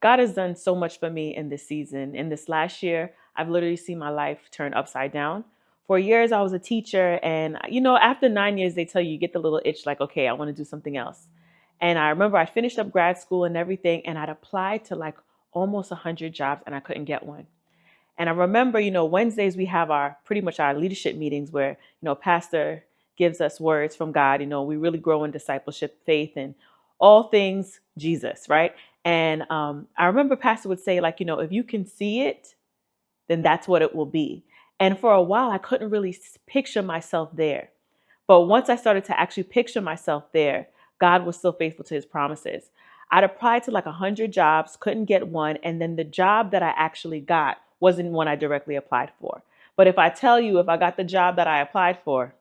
God has done so much for me in this season. In this last year, I've literally seen my life turn upside down. For years, I was a teacher. And, after 9 years, they tell you, you get the little itch like, okay, I want to do something else. And I remember I finished up grad school and everything, and I'd applied to like almost 100 jobs and I couldn't get one. And I remember, Wednesdays we have our pretty much our leadership meetings where, pastor gives us words from God. We really grow in discipleship, faith, and all things Jesus, right? And I remember pastor would say, like, if you can see it, then that's what it will be. And for a while, I couldn't really picture myself there. But once I started to actually picture myself there, God was still faithful to his promises. I'd applied to like 100 jobs, couldn't get one. And then the job that I actually got wasn't one I directly applied for. But if I tell you, if I got the job that I applied for,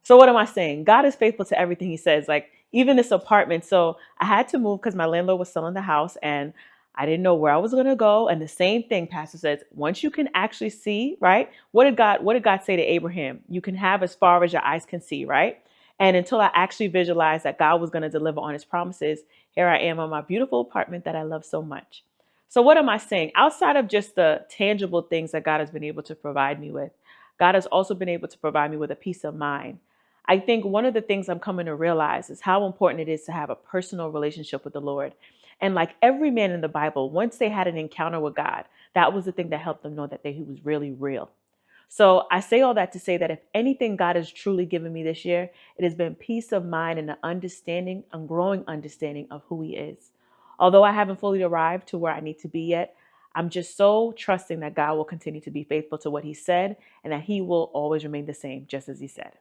so what am I saying? God is faithful to everything he says, like even this apartment. So I had to move because my landlord was selling the house and I didn't know where I was going to go. And the same thing, pastor says, once you can actually see, right? What did God say to Abraham? You can have as far as your eyes can see, right? And until I actually visualized that God was going to deliver on his promises, here I am on my beautiful apartment that I love so much. So what am I saying? Outside of just the tangible things that God has been able to provide me with, God has also been able to provide me with a peace of mind. I think one of the things I'm coming to realize is how important it is to have a personal relationship with the Lord. And like every man in the Bible, once they had an encounter with God, that was the thing that helped them know that he was really real. So I say all that to say that if anything God has truly given me this year, it has been peace of mind and an understanding, a growing understanding of who he is. Although I haven't fully arrived to where I need to be yet, I'm just so trusting that God will continue to be faithful to what he said and that he will always remain the same, just as he said.